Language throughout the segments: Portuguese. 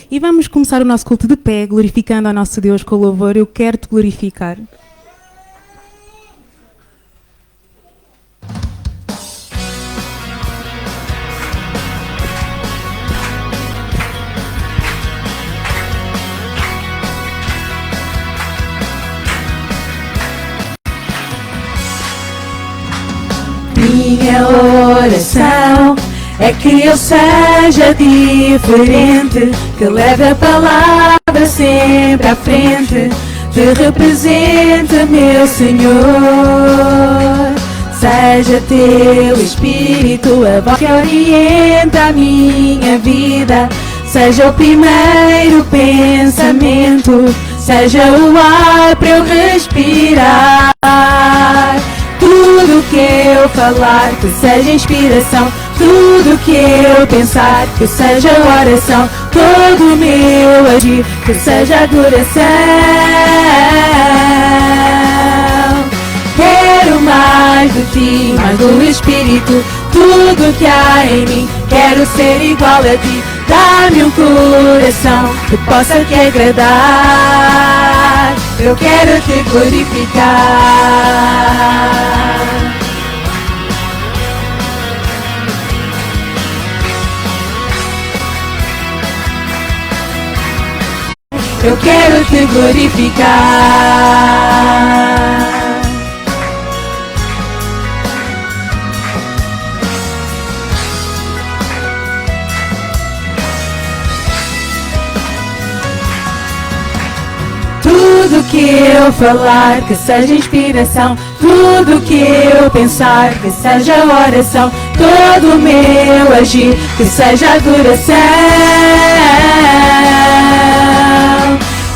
E vamos começar o nosso culto de pé, glorificando ao nosso Deus com louvor. Eu quero te glorificar. Minha oração é que eu seja diferente, que leve a palavra sempre à frente, te represente, meu Senhor. Seja teu Espírito a voz que orienta a minha vida, seja o primeiro pensamento, seja o ar para eu respirar. Tudo que eu falar, que seja inspiração. Tudo que eu pensar, que seja oração. Todo o meu agir, que seja adoração. Quero mais de ti, mais do Espírito. Tudo que há em mim, quero ser igual a ti. Dá-me um coração que possa te agradar. Eu quero te glorificar. Eu quero te glorificar. Tudo que eu falar, que seja inspiração. Tudo que eu pensar, que seja oração. Todo o meu agir, que seja adoração.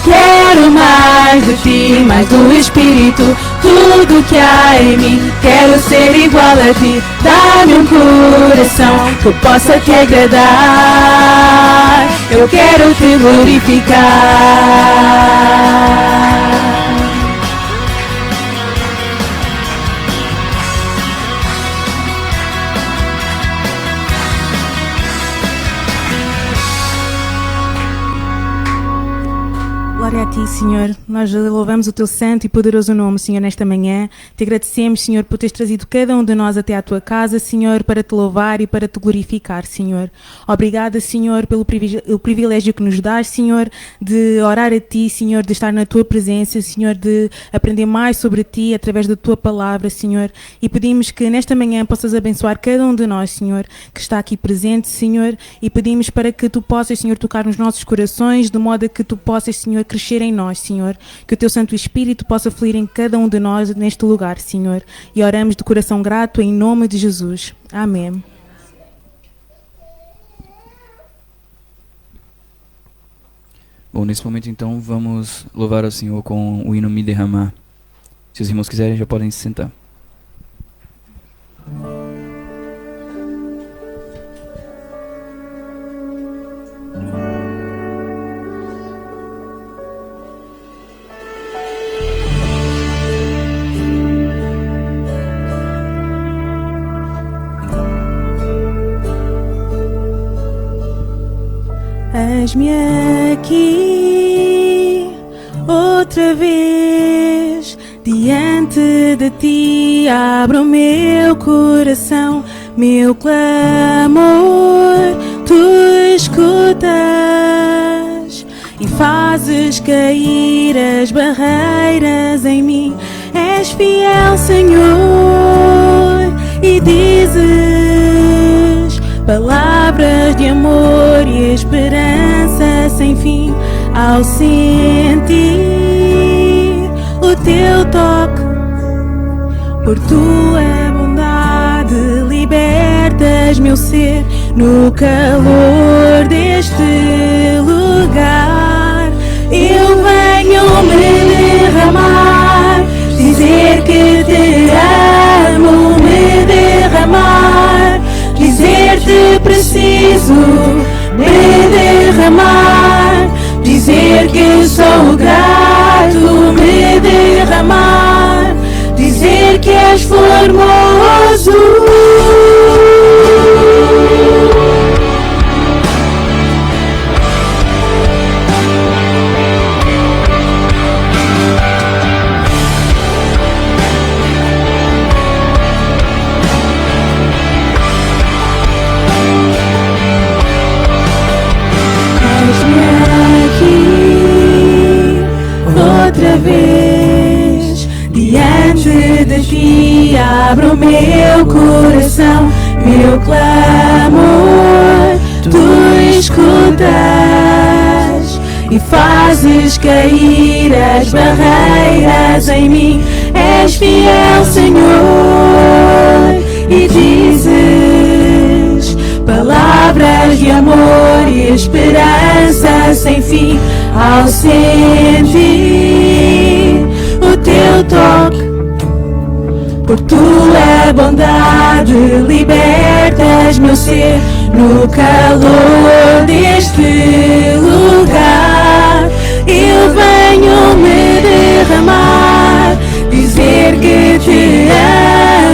Quero mais de ti, mais do Espírito. Tudo que há em mim, quero ser igual a ti. Dá-me um coração que possa te agradar. Eu quero te glorificar. Glória a ti, Senhor. Nós louvamos o teu santo e poderoso nome, Senhor, nesta manhã. Te agradecemos, Senhor, por teres trazido cada um de nós até à tua casa, Senhor, para te louvar e para te glorificar, Senhor. Obrigada, Senhor, pelo privilégio que nos dás, Senhor, de orar a ti, Senhor, de estar na tua presença, Senhor, de aprender mais sobre ti através da tua palavra, Senhor. E pedimos que nesta manhã possas abençoar cada um de nós, Senhor, que está aqui presente, Senhor, e pedimos para que tu possas, Senhor, tocar nos nossos corações, de modo a que tu possas, Senhor, crescer em nós, Senhor, que o teu Santo Espírito possa fluir em cada um de nós neste lugar, Senhor, e oramos de coração grato em nome de Jesus. Amém. Bom, nesse momento então vamos louvar ao Senhor com o hino Me Derramar. Se os irmãos quiserem já podem se sentar. Eis-me aqui outra vez diante de ti, abro o meu coração, meu clamor, tu escutas e fazes cair as barreiras em mim. És fiel, Senhor, e dizes palavras de amor e esperança sem fim. Ao sentir o teu toque, por tua bondade libertas meu ser no calor deste lugar. Eu venho me derramar, dizer que te amo, me derramar, dizer-te preciso, me derramar, dizer que sou grato, me derramar, dizer que és formoso. abre o meu coração, meu clamor, tu escutas e fazes cair as barreiras em mim. És fiel, Senhor, e dizes palavras de amor e esperança sem fim. Ao sentir o teu toque, por tua bondade libertas meu ser. No calor deste lugar eu venho me derramar, dizer que te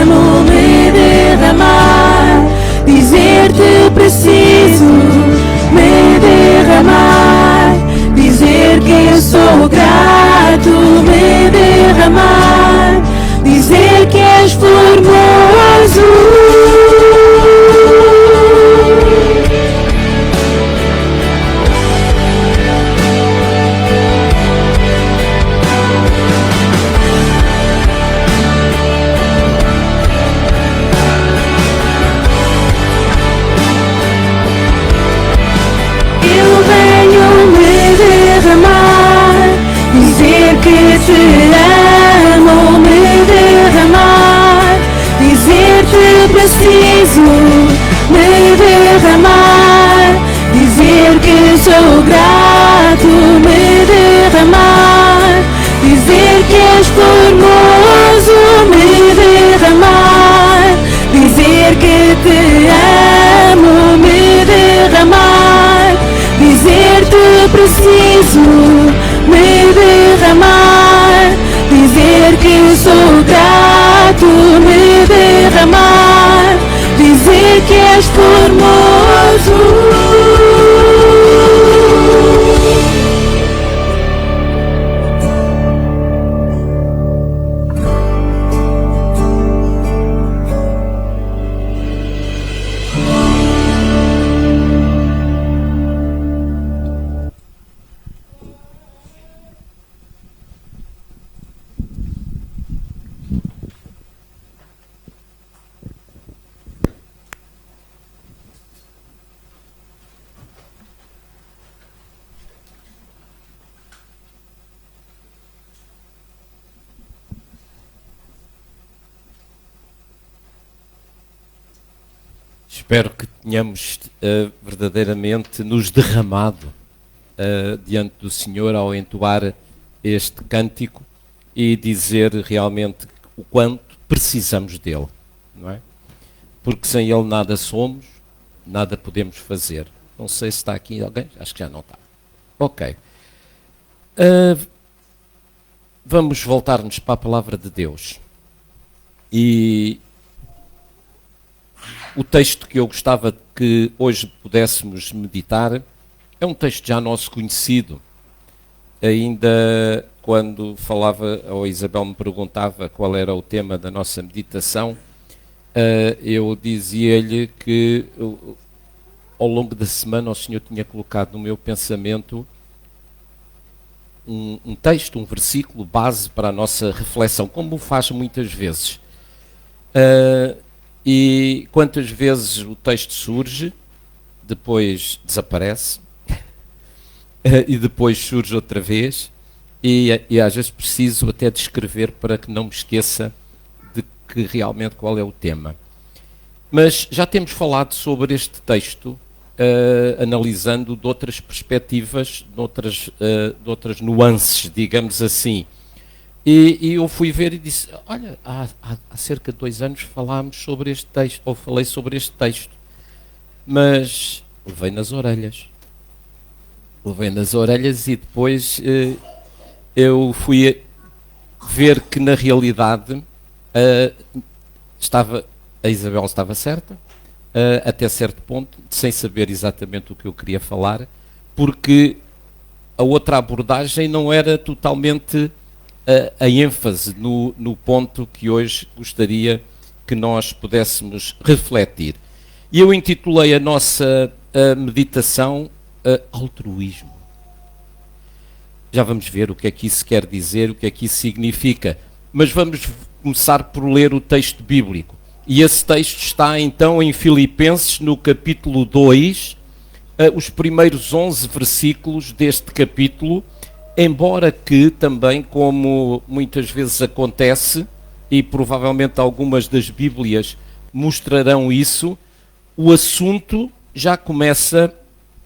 amo, me derramar, dizer-te preciso, me derramar, dizer que eu sou grato, me derramar, dizer que és formoso. Dizer que te amo, me derramar, dizer-te preciso, me derramar, dizer que sou grato, me derramar, dizer que és formoso, me derramar, dizer que te amo, me derramar, dizer-te preciso, me derramar, dizer que sou grato, me derramar, dizer que és formoso. Espero que tenhamos verdadeiramente nos derramado diante do Senhor ao entoar este cântico e dizer realmente o quanto precisamos dele, não é? Porque sem ele nada somos, nada podemos fazer. Não sei se está aqui alguém, acho que já não está. Ok. Vamos voltar-nos para a palavra de Deus. E o texto que eu gostava que hoje pudéssemos meditar é um texto já nosso conhecido. Ainda quando falava, ou Isabel me perguntava qual era o tema da nossa meditação, eu dizia-lhe que ao longo da semana o Senhor tinha colocado no meu pensamento um texto, um versículo base para a nossa reflexão, como o faz muitas vezes. E quantas vezes o texto surge, depois desaparece, e depois surge outra vez, e às vezes preciso até descrever para que não me esqueça de que realmente qual é o tema. Mas já temos falado sobre este texto, analisando de outras perspectivas, de outras nuances, digamos assim. E eu fui ver e disse, olha, há cerca de 2 anos falámos sobre este texto, ou falei sobre este texto, mas levei nas orelhas. Levei nas orelhas e depois eu fui ver que na realidade a Isabel estava certa, até certo ponto, sem saber exatamente o que eu queria falar, porque a outra abordagem não era totalmente a ênfase no ponto que hoje gostaria que nós pudéssemos refletir. E eu intitulei a nossa meditação altruísmo. Já vamos ver o que é que isso quer dizer, o que é que isso significa. mas vamos começar por ler o texto bíblico. E esse texto está então em Filipenses, no capítulo 2, os primeiros 11 versículos deste capítulo, embora que também, como muitas vezes acontece, e provavelmente algumas das Bíblias mostrarão isso, o assunto já começa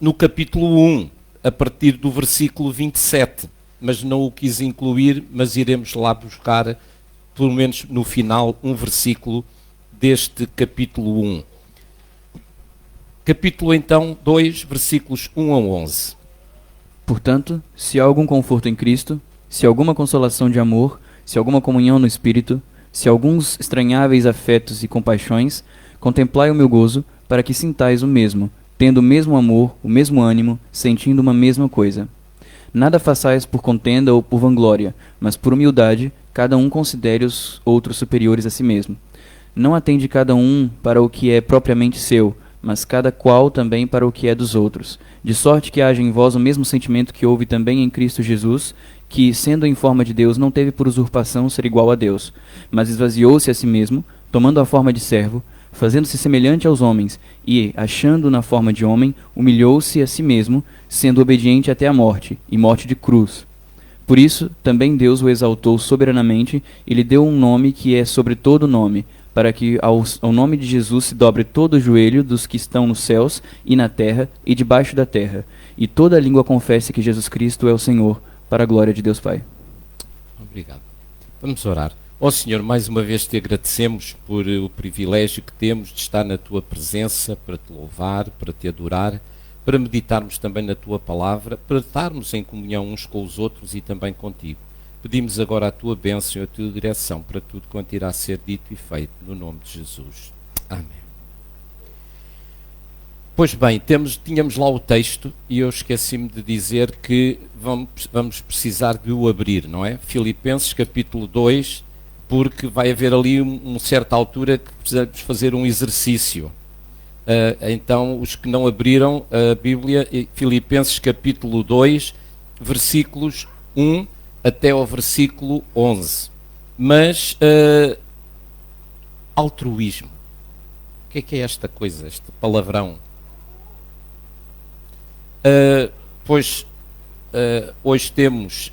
no capítulo 1, a partir do versículo 27, mas não o quis incluir, mas iremos lá buscar, pelo menos no final, um versículo deste capítulo 1. Capítulo então 2, versículos 1 a 11. Portanto, se há algum conforto em Cristo, se há alguma consolação de amor, se há alguma comunhão no Espírito, se há alguns estranháveis afetos e compaixões, contemplai o meu gozo, para que sintais o mesmo, tendo o mesmo amor, o mesmo ânimo, sentindo uma mesma coisa. Nada façais por contenda ou por vanglória, mas por humildade, cada um considere os outros superiores a si mesmo. Não atende cada um para o que é propriamente seu, mas cada qual também para o que é dos outros, de sorte que haja em vós o mesmo sentimento que houve também em Cristo Jesus, que, sendo em forma de Deus, não teve por usurpação ser igual a Deus, mas esvaziou-se a si mesmo, tomando a forma de servo, fazendo-se semelhante aos homens, e, achando na forma de homem, humilhou-se a si mesmo, sendo obediente até a morte, e morte de cruz. Por isso, também Deus o exaltou soberanamente, e lhe deu um nome que é sobre todo nome, para que ao nome de Jesus se dobre todo o joelho dos que estão nos céus e na terra e debaixo da terra, e toda a língua confesse que Jesus Cristo é o Senhor, para a glória de Deus Pai. Obrigado. Vamos orar. Ó Senhor, mais uma vez te agradecemos por o privilégio que temos de estar na Tua presença, para te louvar, para te adorar, para meditarmos também na Tua palavra, para estarmos em comunhão uns com os outros e também contigo. Pedimos agora a Tua bênção e a Tua direção para tudo quanto irá ser dito e feito, no nome de Jesus. Amém. Pois bem, tínhamos lá o texto e eu esqueci-me de dizer que vamos precisar de o abrir, não é? Filipenses capítulo 2, porque vai haver ali uma certa altura que precisamos fazer um exercício. Então, os que não abriram a Bíblia, Filipenses capítulo 2, versículos 1 até ao versículo 11. Mas, altruísmo. O que é esta coisa, este palavrão? Hoje temos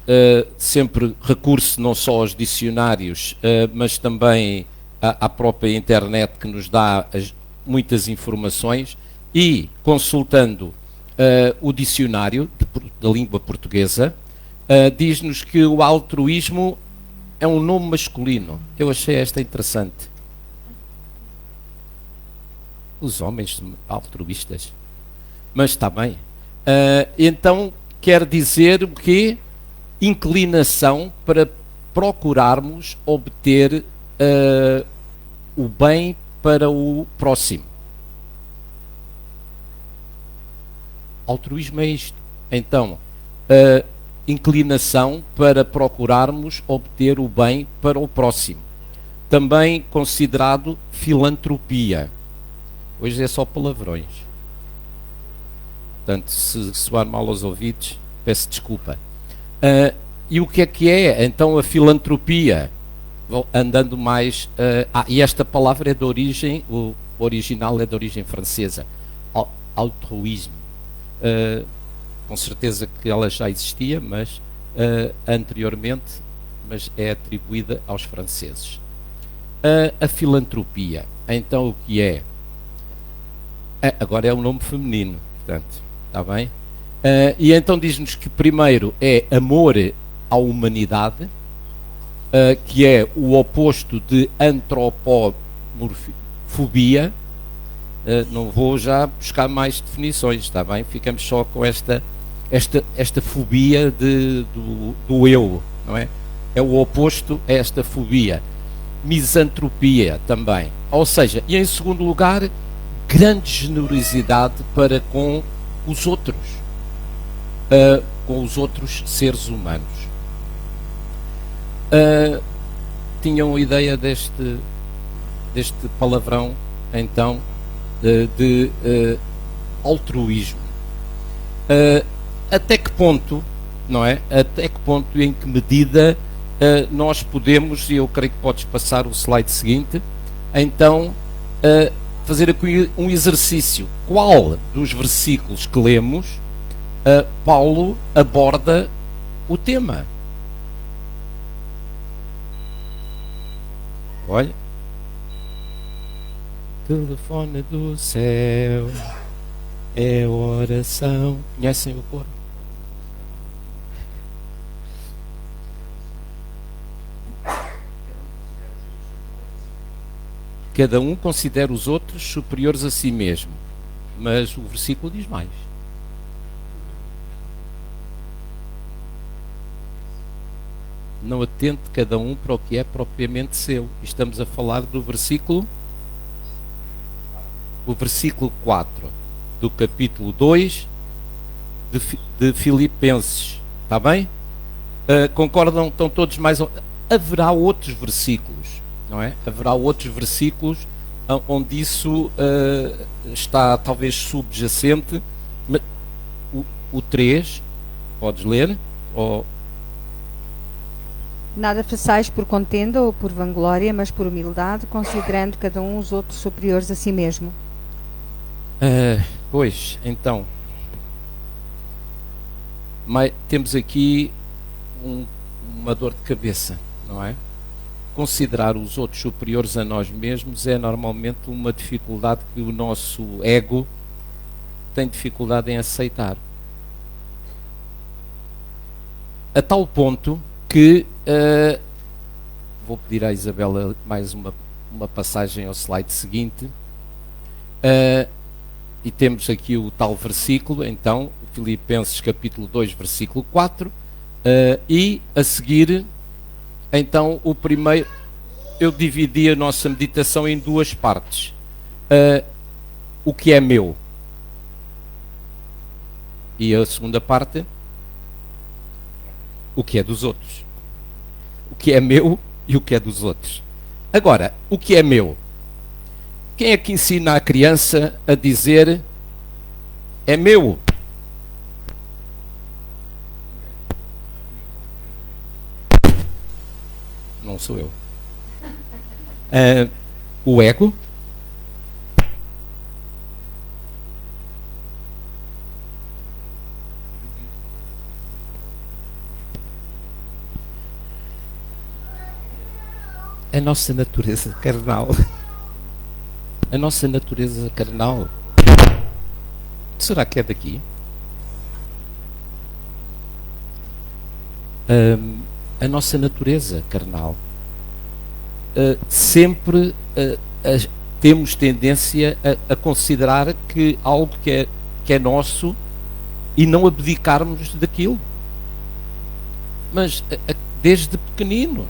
sempre recurso não só aos dicionários, mas também à própria internet, que nos dá muitas informações, e consultando o dicionário da língua portuguesa, diz-nos que o altruísmo é um nome masculino. Eu achei esta interessante. Os homens altruístas. Mas está bem. Então quer dizer o quê? Inclinação para procurarmos obter o bem para o próximo. Altruísmo é isto. Então, inclinação para procurarmos obter o bem para o próximo. Também considerado filantropia. Hoje é só palavrões. Portanto, se soar mal aos ouvidos, peço desculpa. E o que é então a filantropia? Andando mais... e esta palavra é de origem... O original é de origem francesa. Altruísmo. Com certeza que ela já existia, mas anteriormente, mas é atribuída aos franceses. A filantropia. Então, o que é? Agora é um nome feminino, portanto... Está bem? E então diz-nos que primeiro é amor à humanidade, que é o oposto de antropomorfobia. Não vou já buscar mais definições, está bem? Ficamos só com esta fobia do eu, não é? É o oposto a esta fobia. Misantropia também. Ou seja, e em segundo lugar, grande generosidade para com os outros seres humanos. Tinham ideia deste palavrão, então, de altruísmo. Até que ponto, não é? Até que ponto, em que medida nós podemos, e eu creio que podes passar o slide seguinte, então fazer aqui um exercício. Qual dos versículos que lemos Paulo aborda o tema? Olha. Telefone do céu é oração. Conhecem o coro? Cada um considera os outros superiores a si mesmo. Mas o versículo diz mais. Não atente cada um para o que é propriamente seu. Estamos a falar do versículo, o versículo 4 do capítulo 2 de Filipenses. Está bem? Concordam? Estão todos mais... Haverá outros versículos, não é? Haverá outros versículos onde isso está talvez subjacente. O 3, podes ler? Ou... Nada façais por contenda ou por vanglória, mas por humildade, considerando cada um os outros superiores a si mesmo. Pois, então, temos aqui uma dor de cabeça, não é? Considerar os outros superiores a nós mesmos é normalmente uma dificuldade que o nosso ego tem dificuldade em aceitar. A tal ponto que vou pedir à Isabela mais uma passagem ao slide seguinte, e temos aqui o tal versículo, então, Filipenses capítulo 2, versículo 4, e a seguir, então, o primeiro, eu dividi a nossa meditação em duas partes. O que é meu? E a segunda parte, o que é dos outros. O que é meu e o que é dos outros. Agora, o que é meu? Quem é que ensina a criança a dizer é meu? Não sou eu. O ego? A nossa natureza carnal. A nossa natureza carnal. Será que é daqui? A nossa natureza carnal. Sempre temos tendência a considerar que algo que é nosso e não abdicarmos daquilo. Mas desde pequeninos.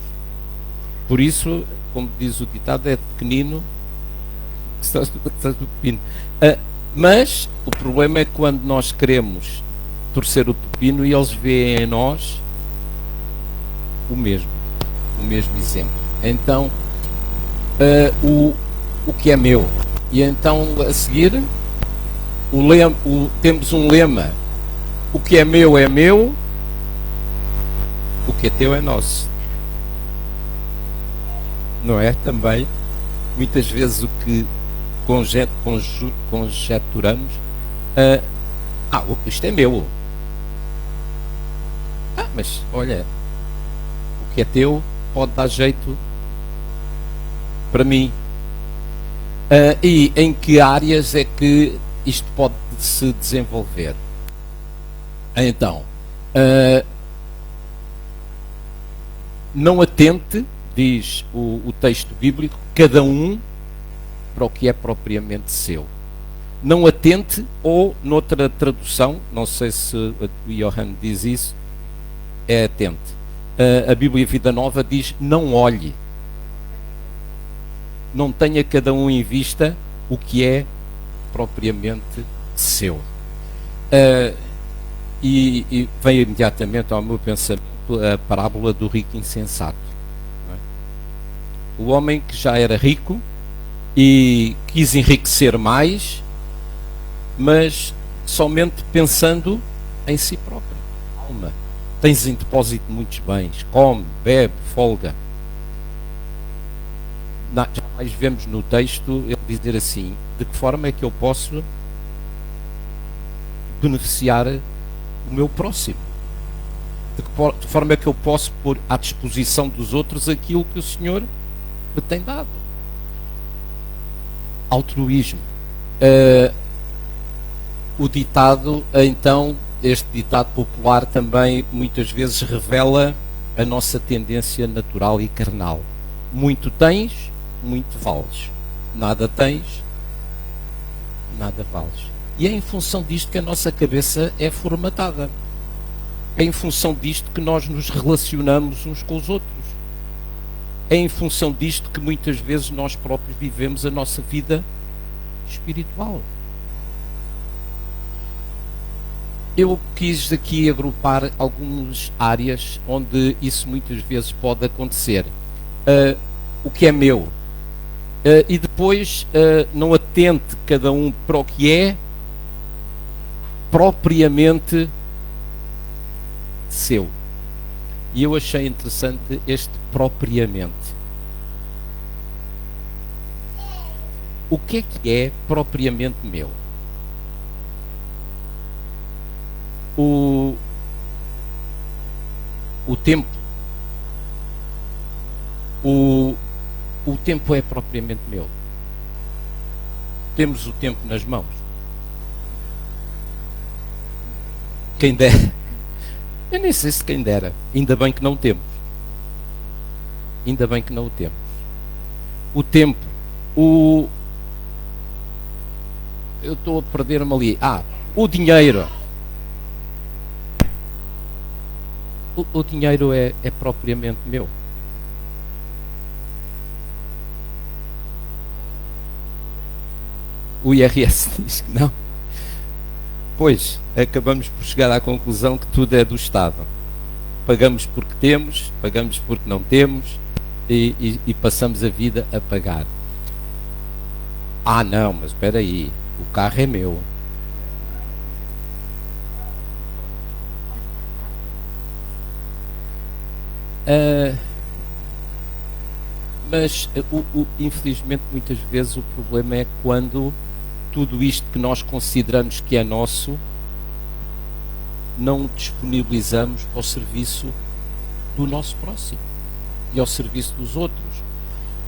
Por isso, como diz o ditado, é pequenino que estás do pepino. Mas o problema é quando nós queremos torcer o pepino e eles veem em nós o mesmo exemplo. Então, o que é meu? E então, a seguir, temos um lema: o que é meu, o que é teu é nosso. Não é? Também, muitas vezes o que conjeturamos, isto é meu. Mas, olha, o que é teu pode dar jeito para mim. E em que áreas é que isto pode se desenvolver? Então, não atente, diz o texto bíblico, cada um para o que é propriamente seu. Não atente, ou noutra tradução, não sei se o Johan diz isso, é atente. A Bíblia Vida Nova diz não olhe. Não tenha cada um em vista o que é propriamente seu. E vem imediatamente ao meu pensamento a parábola do rico insensato. O homem que já era rico e quis enriquecer mais, mas somente pensando em si próprio. Calma. tens em depósito muitos bens, come, bebe, folga. Jamais vemos no texto ele dizer assim: de que forma é que eu posso beneficiar o meu próximo? De que forma é que eu posso pôr à disposição dos outros aquilo que o Senhor me tem dado? Altruísmo. O ditado, então, este ditado popular também muitas vezes revela a nossa tendência natural e carnal. Muito tens, muito vales. Nada tens, nada vales. E é em função disto que a nossa cabeça é formatada. É em função disto que nós nos relacionamos uns com os outros. É em função disto que muitas vezes nós próprios vivemos a nossa vida espiritual. Eu quis aqui agrupar algumas áreas onde isso muitas vezes pode acontecer. O que é meu. E depois não atente cada um para o que é propriamente seu. E eu achei interessante este propriamente. O que é propriamente meu? O tempo. O tempo é propriamente meu. Temos o tempo nas mãos. Quem dera. Eu nem sei se quem dera. Ainda bem que não o temos. Ainda bem que não o temos. O tempo. Eu estou a perder-me ali. O dinheiro. O dinheiro é propriamente meu. O IRS diz que não. Pois, acabamos por chegar à conclusão que tudo é do Estado. Pagamos porque temos, pagamos porque não temos e passamos a vida a pagar. Não, mas espera aí, o carro é meu. Mas, infelizmente, muitas vezes o problema é quando tudo isto que nós consideramos que é nosso, não disponibilizamos para o serviço do nosso próximo e ao serviço dos outros.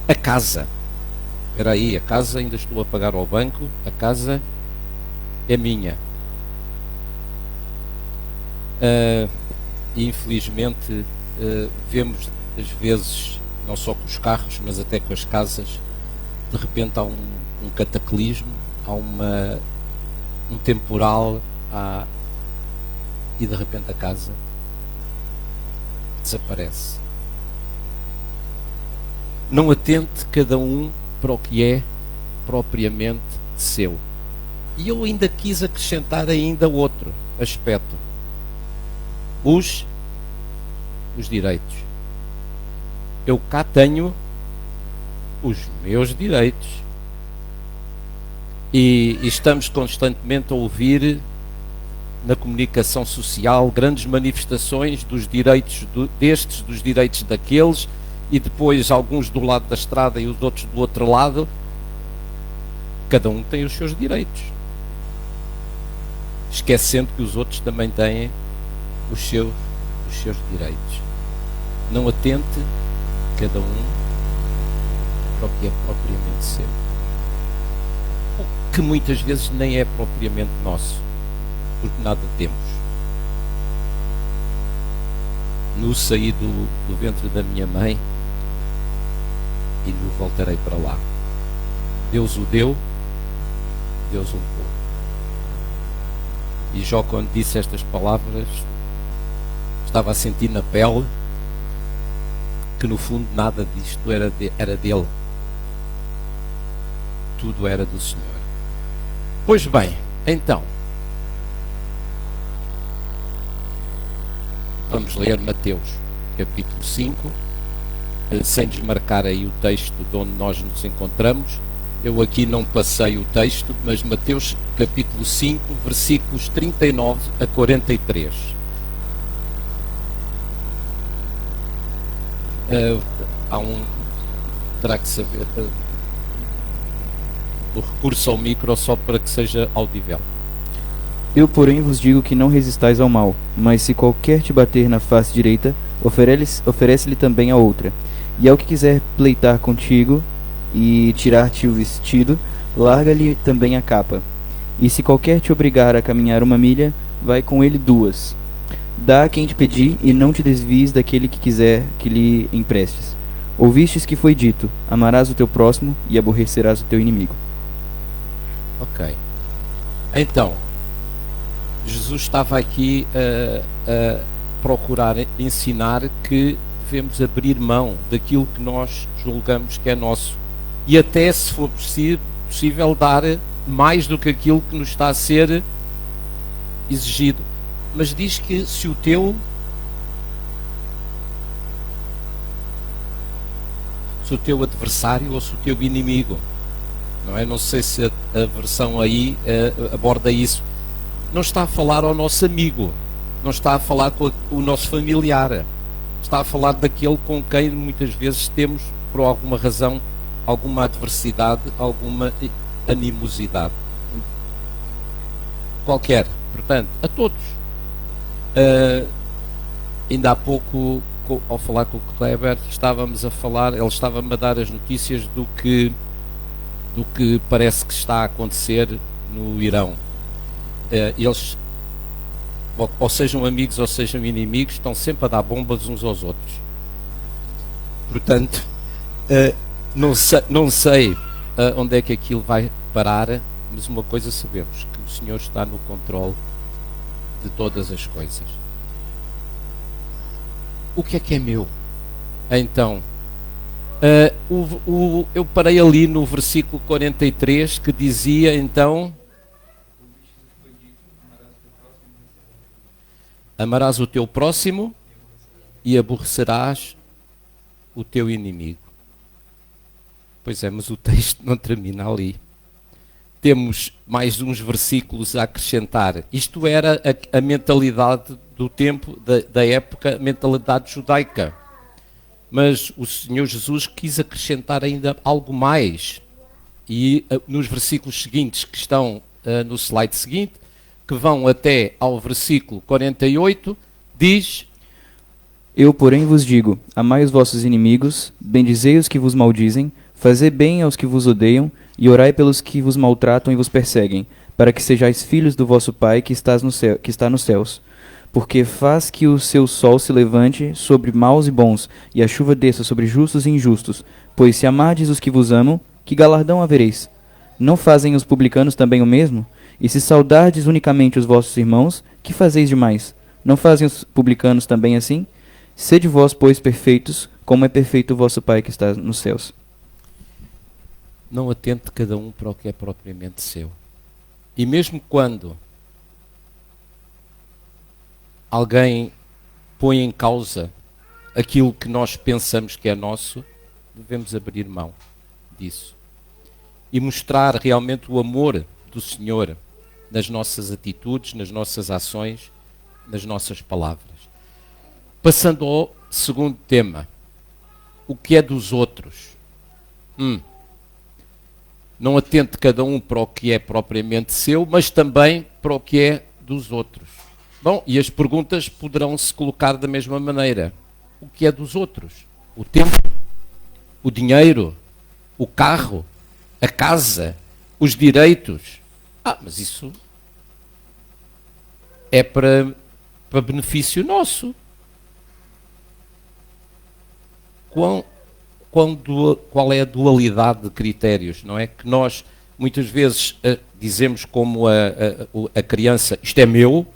A casa. Espera aí, a casa ainda estou a pagar ao banco, a casa é minha. E infelizmente vemos às vezes, não só com os carros, mas até com as casas, de repente há um cataclismo, há um temporal, e de repente a casa desaparece. Não atente cada um para o que é propriamente seu. E eu ainda quis acrescentar ainda outro aspecto. Os direitos. Eu cá tenho os meus direitos. E estamos constantemente a ouvir na comunicação social grandes manifestações dos direitos destes, dos direitos daqueles, e depois alguns do lado da estrada e os outros do outro lado. Cada um tem os seus direitos, esquecendo que os outros também têm os seus direitos. Não atente cada um para o que é propriamente seu, que muitas vezes nem é propriamente nosso, porque nada temos. No saí do ventre da minha mãe e no voltarei para lá. Deus o deu, Deus o pôs. E Jó, quando disse estas palavras, estava a sentir na pele que no fundo nada disto era dele. Tudo era do Senhor. Pois bem, então vamos ler Mateus capítulo 5, sem desmarcar aí o texto de onde nós nos encontramos. Eu aqui não passei o texto, mas Mateus capítulo 5, versículos 39 a 43. Terá que saber o recurso ao micro só para que seja audível. Eu, porém, vos digo que não resistais ao mal, mas se qualquer te bater na face direita, oferece-lhe também a outra. E ao que quiser pleitar contigo e tirar-te o vestido, larga-lhe também a capa. E se qualquer te obrigar a caminhar 1 milha, vai com ele 2. Dá a quem te pedir, e não te desvies daquele que quiser que lhe emprestes. Ouvistes que foi dito: amarás o teu próximo e aborrecerás o teu inimigo. Ok. Então, Jesus estava aqui a procurar ensinar que devemos abrir mão daquilo que nós julgamos que é nosso. E até, se for possível, dar mais do que aquilo que nos está a ser exigido. Mas diz que se o teu adversário ou se o teu inimigo, não é? Não sei se a versão aí aborda isso. Não está a falar ao nosso amigo, não está a falar com o nosso familiar, está a falar daquele com quem muitas vezes temos, por alguma razão, alguma adversidade, alguma animosidade. Qualquer, portanto, a todos. Ainda há pouco, ao falar com o Kleber, estávamos a falar, ele estava-me a dar as notícias do que parece que está a acontecer no Irão. Eles, ou sejam amigos ou sejam inimigos, estão sempre a dar bombas uns aos outros. Portanto, não sei onde é que aquilo vai parar, mas uma coisa sabemos, que o Senhor está no controle de todas as coisas. O que é meu? Então, eu parei ali no versículo 43, que dizia então: amarás o teu próximo e aborrecerás o teu inimigo. Pois é, mas o texto não termina ali. Temos mais uns versículos a acrescentar. Isto era a mentalidade do tempo, da época, a mentalidade judaica. Mas o Senhor Jesus quis acrescentar ainda algo mais. E nos versículos seguintes, que estão no slide seguinte, que vão até ao versículo 48, diz: Eu, porém, vos digo: amai os vossos inimigos, bendizei os que vos maldizem, fazei bem aos que vos odeiam, e orai pelos que vos maltratam e vos perseguem, para que sejais filhos do vosso Pai que está nos céus. Porque faz que o seu sol se levante sobre maus e bons, e a chuva desça sobre justos e injustos. Pois se amardes os que vos amam, que galardão havereis? Não fazem os publicanos também o mesmo? E se saudardes unicamente os vossos irmãos, que fazeis demais? Não fazem os publicanos também assim? Sede vós, pois, perfeitos, como é perfeito o vosso Pai que está nos céus. Não atente cada um para o que é propriamente seu. E mesmo quando alguém põe em causa aquilo que nós pensamos que é nosso, devemos abrir mão disso e mostrar realmente o amor do Senhor nas nossas atitudes, nas nossas ações, nas nossas palavras. Passando ao segundo tema, o que é dos outros? Não atente cada um para o que é propriamente seu, mas também para o que é dos outros. Bom, e as perguntas poderão se colocar da mesma maneira. O que é dos outros? O tempo, o dinheiro, o carro, a casa, os direitos. Mas isso é para benefício nosso. Qual é a dualidade de critérios, não é? Que nós muitas vezes dizemos como a criança, isto é meu,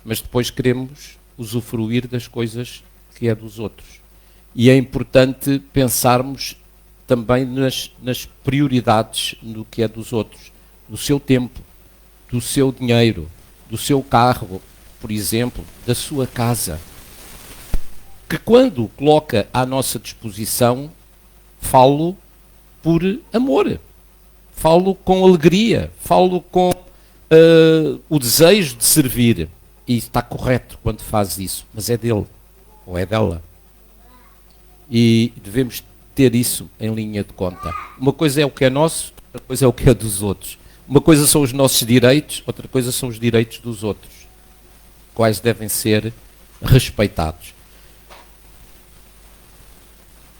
mas depois queremos usufruir das coisas que é dos outros. E é importante pensarmos também nas prioridades do que é dos outros, do seu tempo, do seu dinheiro, do seu carro, por exemplo, da sua casa. Que quando coloca à nossa disposição, falo por amor, falo com alegria, falo com o desejo de servir. E está correto quando faz isso, mas é dele ou é dela. E devemos ter isso em linha de conta. Uma coisa é o que é nosso, outra coisa é o que é dos outros. Uma coisa são os nossos direitos, outra coisa são os direitos dos outros, quais devem ser respeitados.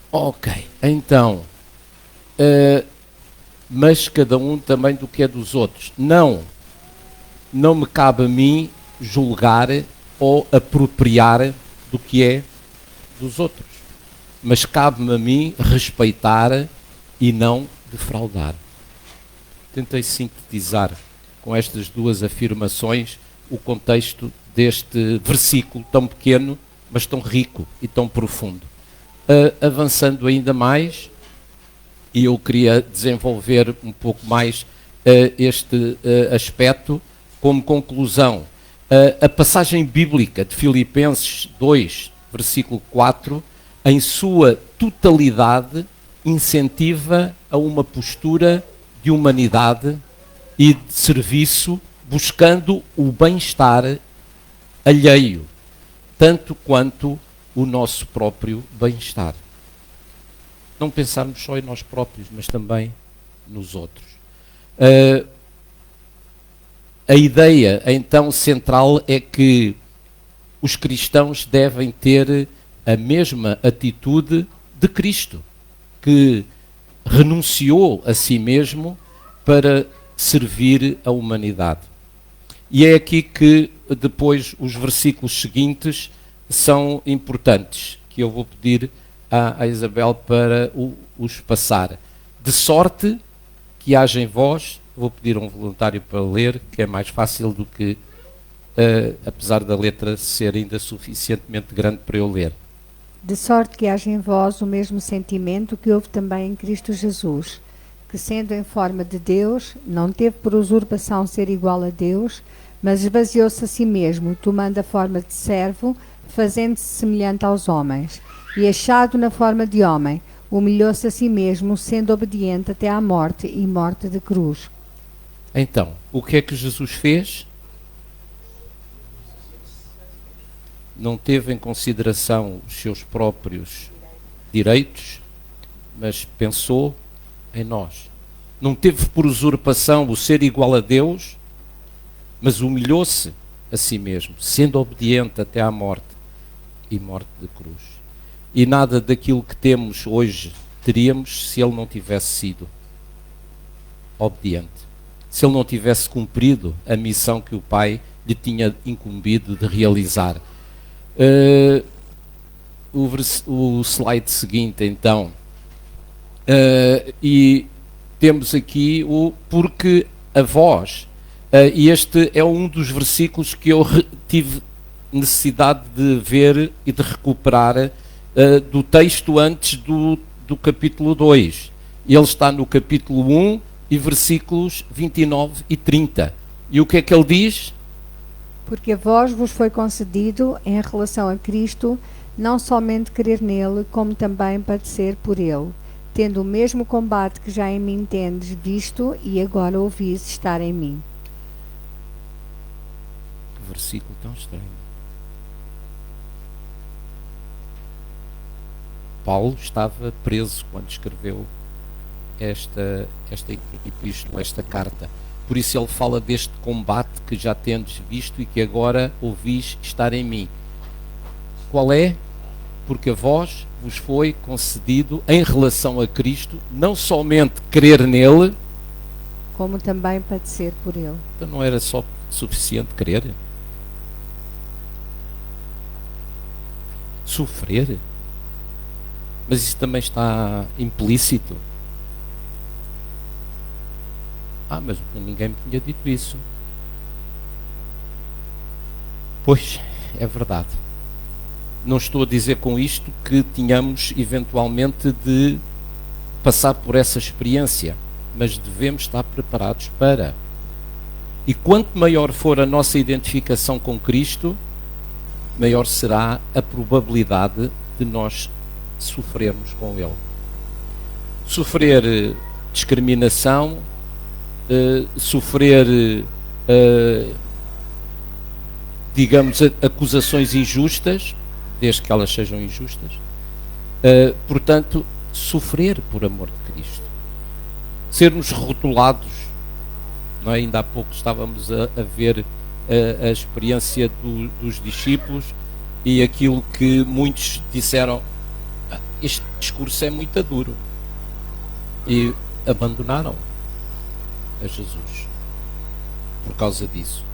Ok, então, mas cada um também do que é dos outros. Não me cabe a mim julgar ou apropriar do que é dos outros, mas cabe-me a mim respeitar e não defraudar. Tentei sintetizar com estas duas afirmações o contexto deste versículo tão pequeno, mas tão rico e tão profundo. Avançando ainda mais, e eu queria desenvolver um pouco mais este aspecto como conclusão. A passagem bíblica de Filipenses 2, versículo 4, em sua totalidade, incentiva a uma postura de humanidade e de serviço, buscando o bem-estar alheio, tanto quanto o nosso próprio bem-estar. Não pensarmos só em nós próprios, mas também nos outros. A ideia, então, central é que os cristãos devem ter a mesma atitude de Cristo, que renunciou a si mesmo para servir a humanidade. E é aqui que depois os versículos seguintes são importantes, que eu vou pedir à Isabel para os passar. De sorte que haja em vós, vou pedir a um voluntário para ler, que é mais fácil do que, apesar da letra ser ainda suficientemente grande para eu ler. De sorte que haja em vós o mesmo sentimento que houve também em Cristo Jesus, que sendo em forma de Deus, não teve por usurpação ser igual a Deus, mas esvaziou-se a si mesmo, tomando a forma de servo, fazendo-se semelhante aos homens. E achado na forma de homem, humilhou-se a si mesmo, sendo obediente até à morte e morte de cruz. Então, o que é que Jesus fez? Não teve em consideração os seus próprios direitos, mas pensou em nós. Não teve por usurpação o ser igual a Deus, mas humilhou-se a si mesmo, sendo obediente até à morte e morte de cruz. E nada daquilo que temos hoje teríamos se ele não tivesse sido obediente, se ele não tivesse cumprido a missão que o Pai lhe tinha incumbido de realizar. O slide seguinte, então, e temos aqui o porque a vós, e este é um dos versículos que eu tive necessidade de ver e de recuperar do texto antes do capítulo 2. Ele está no capítulo 1 e versículos 29 e 30. E o que é que ele diz? Porque a vós vos foi concedido, em relação a Cristo, não somente crer nele, como também padecer por ele, tendo o mesmo combate que já em mim tendes visto e agora ouvis estar em mim. Que versículo tão estranho. Paulo estava preso quando escreveu esta epístola, esta carta. Por isso ele fala deste combate que já tendes visto e que agora ouvis estar em mim. Qual é? Porque a vós vos foi concedido, em relação a Cristo, não somente crer nele, como também padecer por ele. Então não era só suficiente crer? Sofrer? Mas isso também está implícito. Mas ninguém me tinha dito isso. Pois, é verdade. Não estou a dizer com isto que tínhamos eventualmente de passar por essa experiência, mas devemos estar preparados para. E quanto maior for a nossa identificação com Cristo, maior será a probabilidade de nós sofrermos com Ele. Sofrer discriminação, sofrer, digamos, acusações injustas, desde que elas sejam injustas, Portanto, sofrer por amor de Cristo. Sermos rotulados, não é? Ainda há pouco estávamos a ver a experiência dos discípulos e aquilo que muitos disseram: este discurso é muito duro, e abandonaram a Jesus por causa disso,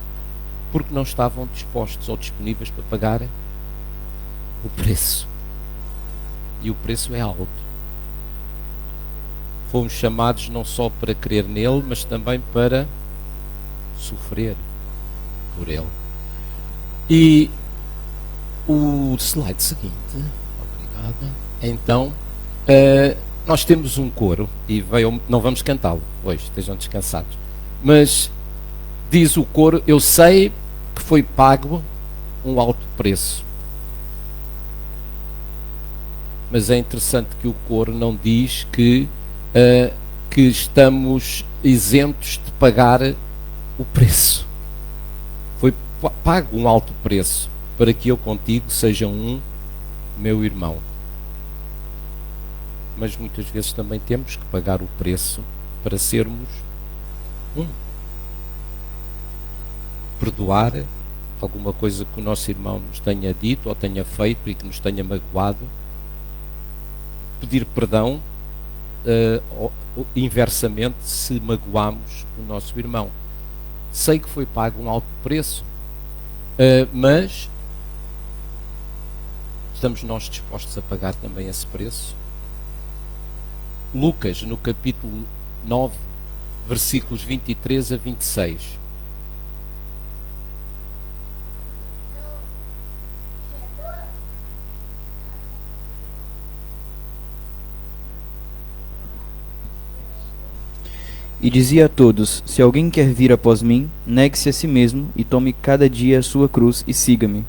porque não estavam dispostos ou disponíveis para pagar o preço, e o preço é alto. Fomos chamados não só para crer nele, mas também para sofrer por ele. E o slide seguinte, obrigada. Então, nós temos um coro, e não vamos cantá-lo hoje, estejam descansados, mas diz o coro: eu sei que foi pago um alto preço. Mas é interessante que o coro não diz que estamos isentos de pagar o preço. Foi pago um alto preço para que eu contigo seja um meu irmão. Mas muitas vezes também temos que pagar o preço para sermos um. Perdoar alguma coisa que o nosso irmão nos tenha dito ou tenha feito e que nos tenha magoado. Pedir perdão, inversamente, se magoamos o nosso irmão. Sei que foi pago um alto preço, mas estamos nós dispostos a pagar também esse preço? Lucas, no capítulo 9, versículos 23 a 26. E dizia a todos: se alguém quer vir após mim, negue-se a si mesmo e tome cada dia a sua cruz e siga-me.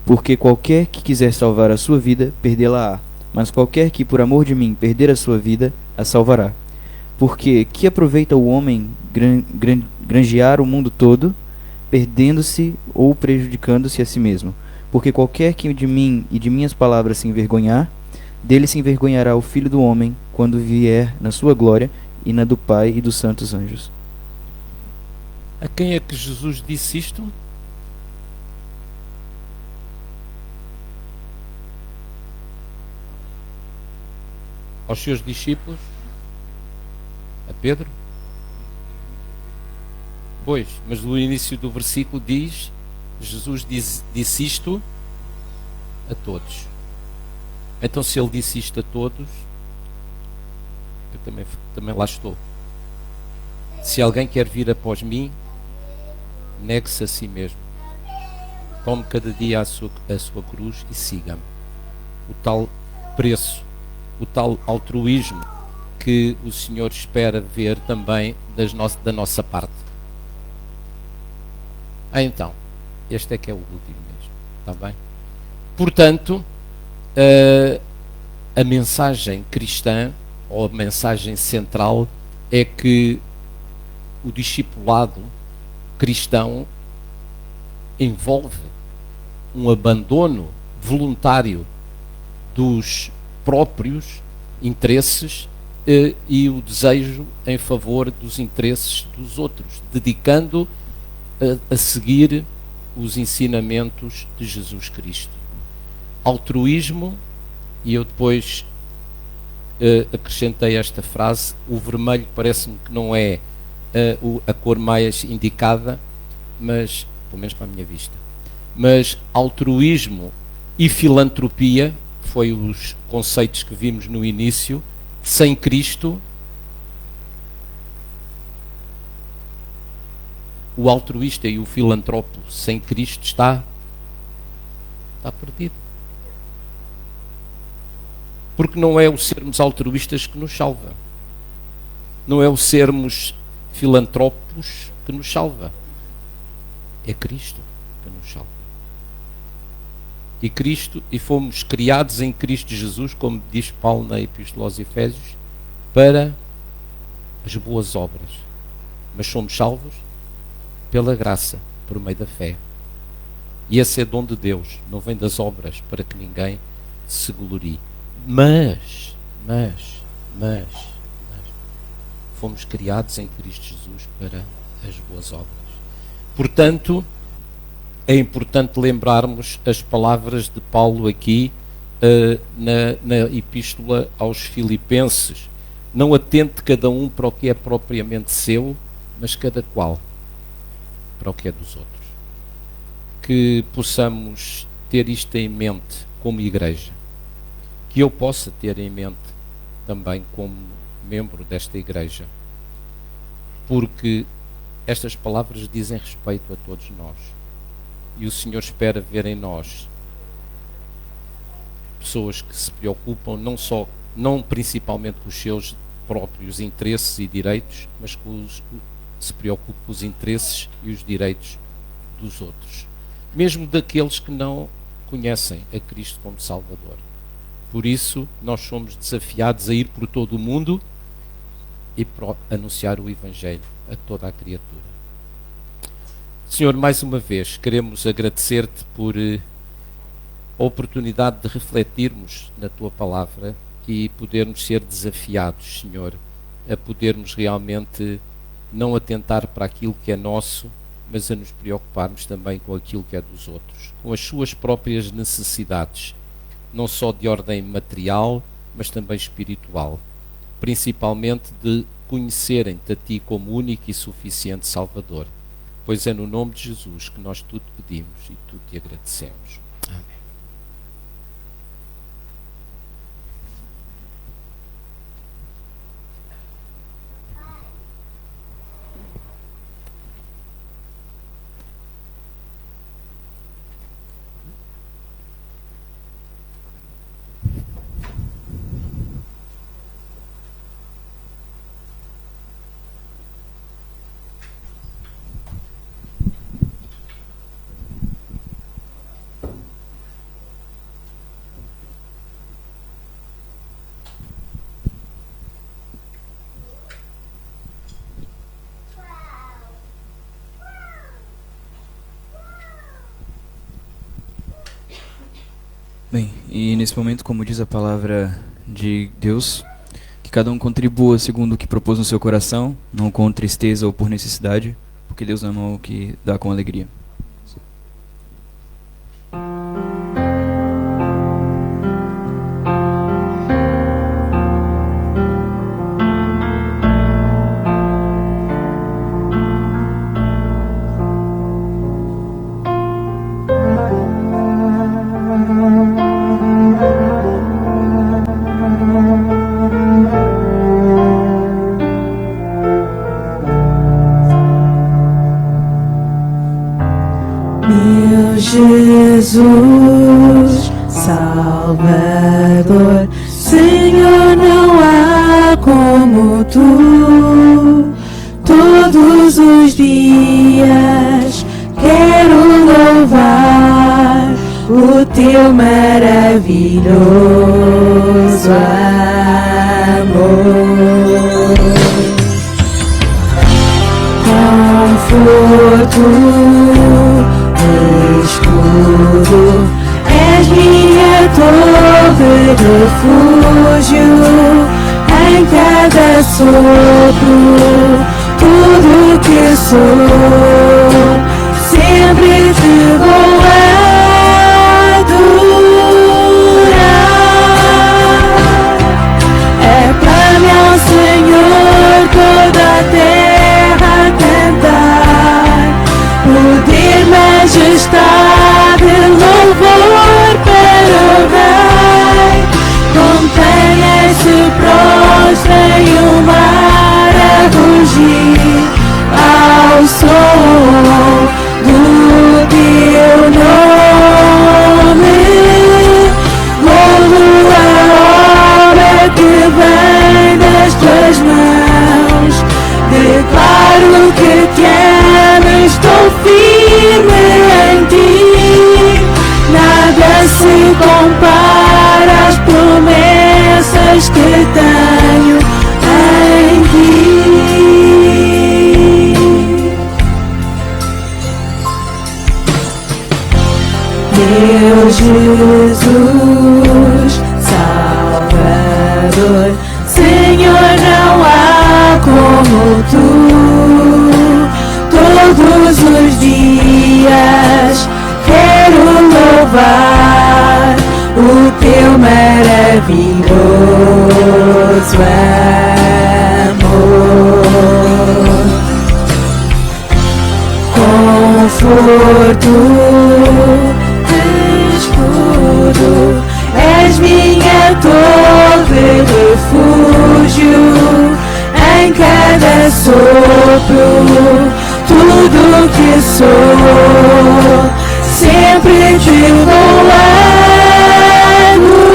Porque qualquer que quiser salvar a sua vida, perdê-la-á. Mas qualquer que por amor de mim perder a sua vida, a salvará. Porque que aproveita o homem granjear o mundo todo, perdendo-se ou prejudicando-se a si mesmo? Porque qualquer que de mim e de minhas palavras se envergonhar, dele se envergonhará o Filho do Homem, quando vier na sua glória e na do Pai e dos santos anjos. A quem é que Jesus disse isto? Aos seus discípulos? A Pedro? Pois, mas no início do versículo diz: Jesus disse isto a todos. Então, se ele disse isto a todos, eu também lá estou. Se alguém quer vir após mim, negue-se a si mesmo. Tome cada dia a sua cruz e siga-me. O tal preço, o tal altruísmo que o Senhor espera ver também da nossa parte. Então, este é que é o último mesmo, está bem? Portanto, a mensagem cristã, ou a mensagem central, é que o discipulado cristão envolve um abandono voluntário dos próprios interesses e o desejo em favor dos interesses dos outros, dedicando a seguir os ensinamentos de Jesus Cristo. Altruísmo, e eu depois acrescentei esta frase: o vermelho parece-me que não é a cor mais indicada, mas, pelo menos para a minha vista, mas altruísmo e filantropia, foi os conceitos que vimos no início. Sem Cristo, o altruísta e o filantropo sem Cristo está perdido. Porque não é o sermos altruístas que nos salva. Não é o sermos filantropos que nos salva. É Cristo que nos salva. E Cristo, e fomos criados em Cristo Jesus, como diz Paulo na Epístola aos Efésios, para as boas obras. Mas somos salvos pela graça, por meio da fé. E esse é dom de Deus, não vem das obras, para que ninguém se glorie. Mas, fomos criados em Cristo Jesus para as boas obras. Portanto, é importante lembrarmos as palavras de Paulo aqui na Epístola aos Filipenses. Não atente cada um para o que é propriamente seu, mas cada qual para o que é dos outros. Que possamos ter isto em mente como igreja. Que eu possa ter em mente também como membro desta igreja. Porque estas palavras dizem respeito a todos nós. E o Senhor espera ver em nós pessoas que se preocupam não principalmente com os seus próprios interesses e direitos, mas se preocupam com os interesses e os direitos dos outros. Mesmo daqueles que não conhecem a Cristo como Salvador. Por isso, nós somos desafiados a ir por todo o mundo e anunciar o Evangelho a toda a criatura. Senhor, mais uma vez, queremos agradecer-te por a oportunidade de refletirmos na Tua Palavra e podermos ser desafiados, Senhor, a podermos realmente não atentar para aquilo que é nosso, mas a nos preocuparmos também com aquilo que é dos outros, com as suas próprias necessidades, não só de ordem material, mas também espiritual, principalmente de conhecerem-te a Ti como único e suficiente Salvador, pois é no nome de Jesus que nós tudo pedimos e tudo te agradecemos. Amém. Bem, e nesse momento, como diz a palavra de Deus, que cada um contribua segundo o que propôs no seu coração, não com tristeza ou por necessidade, porque Deus ama o que dá com alegria. Jesus, Salvador, Senhor, não há como tu. Todos os dias quero louvar o teu maravilhoso amor. Conforto, escudo, és minha torre, refúgio, em cada sopro, tudo que sou, sempre te vou adorar. Aclame ao Senhor toda a terra a cantar, poder, majestade, louvor para o Rei. Montanhas se prostrem, o mar a rugir ao som do teu nome. Louvo a obra que vem das tuas mãos. Declaro que te amo, estou firme em ti. Nada se compara às promessas que tenho em ti. Meu Jesus, Senhor, não há como tu. Todos os dias quero louvar o teu maravilhoso amor. Conforto, escudo, és minha torre, refúgio em cada sopro. Tudo que sou, sempre te vou adorar.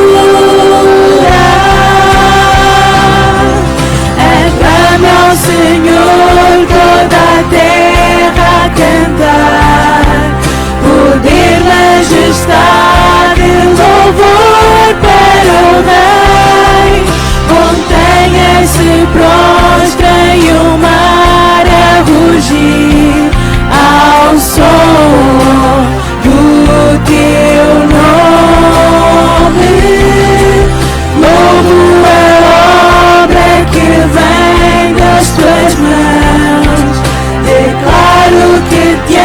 Aclame ao Senhor toda a terra a cantar, poder, majestade, louvor para o Rei. Montanhas se prostram e o mar a rugir ao som do teu nome. Louvo a obra que vem das tuas mãos. Declaro que te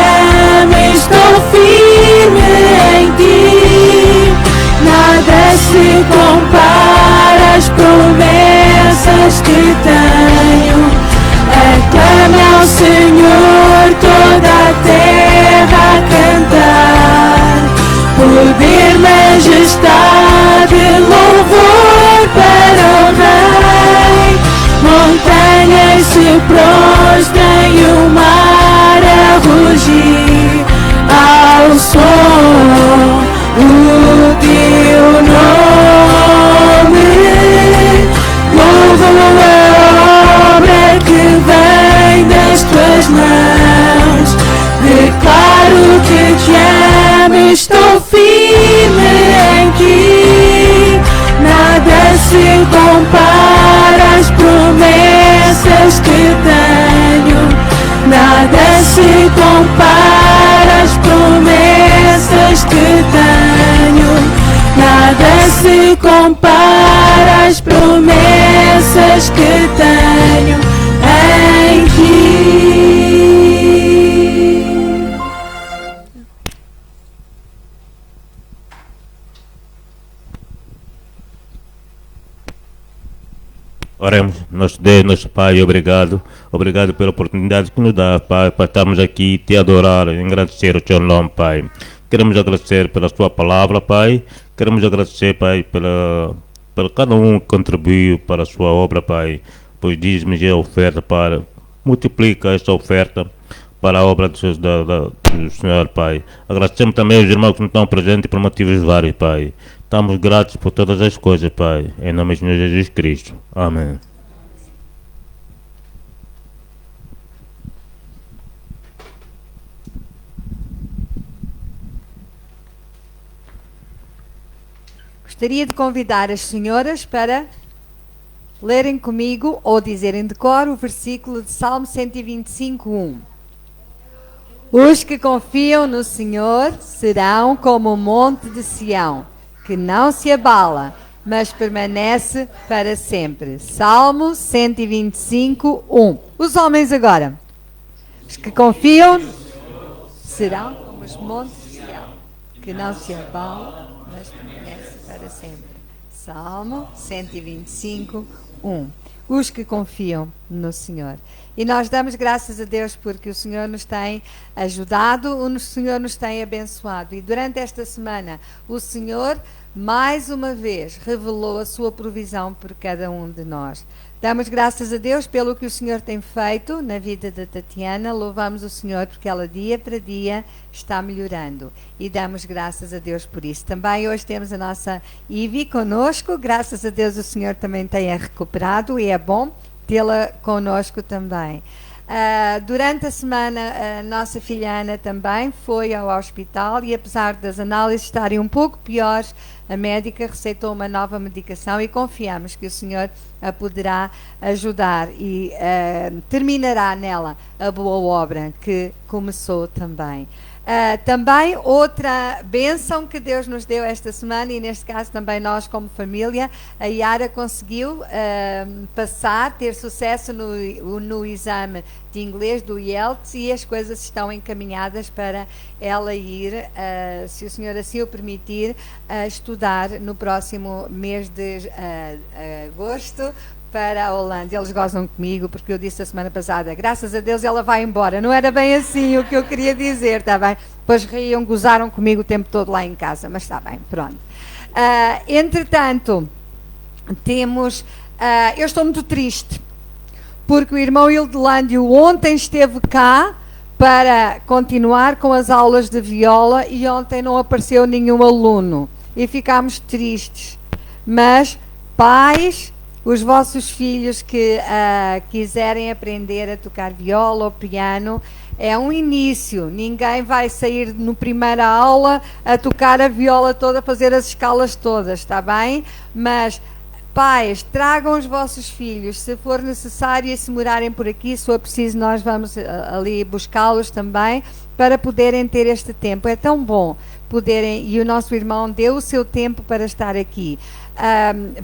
amo e estou firme em ti. Nada se compara às promessas que tenho. Aclame ao Senhor toda a terra a cantar, poder, majestade, louvor para o Rei. Montanhas se prostram e o mar a rugir ao som do teu nome. Louvo a obra que vem das tuas mãos. Declaro que te amo e estou firme em ti. Nada se compara às promessas que tenho. Nada se compara às promessas que tenho. Nada se compara às promessas que tenho em ti. Oremos, nosso Deus, nosso Pai, obrigado. Obrigado pela oportunidade que nos dá, Pai, para estarmos aqui, te adorar e agradecer o teu nome, Pai. Queremos agradecer pela tua palavra, Pai. Queremos agradecer, Pai, pela cada um que contribuiu para a sua obra, Pai. Pois diz-me a oferta, para multiplica esta oferta para a obra do Senhor, Pai. Agradecemos também aos irmãos que não estão presentes por motivos vários, Pai. Estamos gratos por todas as coisas, Pai. Em nome do Senhor Jesus Cristo. Amém. Gostaria de convidar as senhoras para lerem comigo ou dizerem de cor o versículo de Salmo 125:1. Os que confiam no Senhor serão como o monte de Sião, que não se abala, mas permanece para sempre. Salmo 125:1. Os homens agora. Os que confiam serão como os montes de Sião, que não se abalam, mas permanece para sempre. Salmo 125:1. Os que confiam no Senhor. E nós damos graças a Deus porque o Senhor nos tem ajudado, o Senhor nos tem abençoado. E durante esta semana, o Senhor, mais uma vez, revelou a sua provisão por cada um de nós. Damos graças a Deus pelo que o Senhor tem feito na vida da Tatiana. Louvamos o Senhor porque ela dia para dia está melhorando. E damos graças a Deus por isso. Também hoje temos a nossa Ivy conosco. Graças a Deus o Senhor também tem-a recuperado e é bom tê-la conosco também. Durante a semana, a nossa filha Ana também foi ao hospital e apesar das análises estarem um pouco piores, a médica receitou uma nova medicação e confiamos que o Senhor a poderá ajudar e terminará nela a boa obra que começou também. Também outra bênção que Deus nos deu esta semana, e neste caso também nós como família, a Yara conseguiu passar, ter sucesso no exame de inglês do IELTS, e as coisas estão encaminhadas para ela ir, se o Senhor assim o permitir, estudar no próximo mês de agosto para a Holanda. Eles gozam comigo porque eu disse a semana passada, graças a Deus ela vai embora. Não era bem assim o que eu queria dizer, está bem? Depois riam, gozaram comigo o tempo todo lá em casa, mas está bem, pronto. Entretanto, temos... eu estou muito triste porque o irmão Hildelândio ontem esteve cá para continuar com as aulas de viola e ontem não apareceu nenhum aluno e ficámos tristes. Mas, pais, os vossos filhos que quiserem aprender a tocar viola ou piano, é um início. Ninguém vai sair no primeira aula a tocar a viola toda, a fazer as escalas todas, está bem? Mas, pais, tragam os vossos filhos, se for necessário, e se morarem por aqui, se for preciso, nós vamos ali buscá-los também, para poderem ter este tempo. É tão bom poderem, e o nosso irmão deu o seu tempo para estar aqui.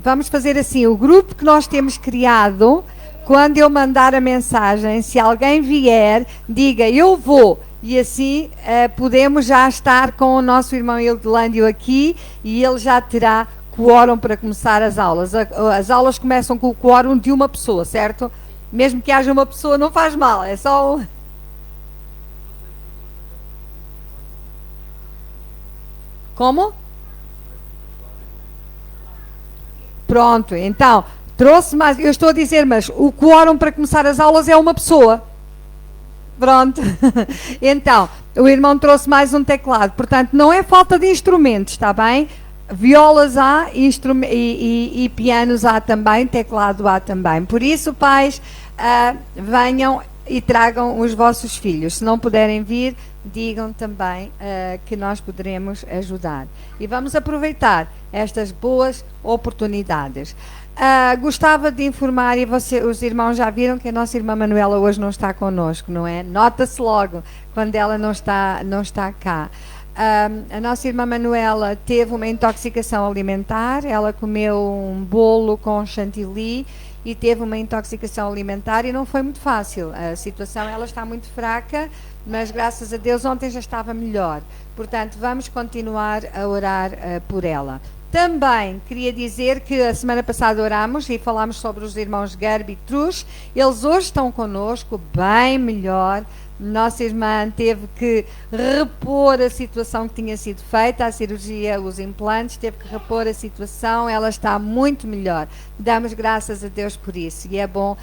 Vamos fazer assim, o grupo que nós temos criado, quando eu mandar a mensagem, se alguém vier, diga, eu vou, e assim podemos já estar com o nosso irmão Hildelândio aqui, e ele já terá quórum para começar as aulas. As aulas começam com o quórum de uma pessoa, certo? Mesmo que haja uma pessoa, não faz mal, é só um... Como? Pronto, então, trouxe mais, eu estou a dizer, mas o quórum para começar as aulas é uma pessoa. Pronto. Então, o irmão trouxe mais um teclado, portanto, não é falta de instrumentos, está bem? Violas há e pianos há também, teclado há também. Por isso, pais, venham e tragam os vossos filhos. Se não puderem vir, digam também que nós poderemos ajudar. E vamos aproveitar estas boas oportunidades. Gostava de informar, e os irmãos já viram que a nossa irmã Manuela hoje não está connosco, não é? Nota-se logo quando ela não está cá. A nossa irmã Manuela teve uma intoxicação alimentar, ela comeu um bolo com chantilly e teve uma intoxicação alimentar e não foi muito fácil. A situação, ela está muito fraca, mas graças a Deus ontem já estava melhor. Portanto, vamos continuar a orar por ela. Também queria dizer que a semana passada orámos e falámos sobre os irmãos Gerb e Trus. Eles hoje estão connosco, bem melhor. Nossa irmã teve que repor a situação que tinha sido feita, a cirurgia, os implantes, teve que repor a situação, ela está muito melhor. Damos graças a Deus por isso e é bom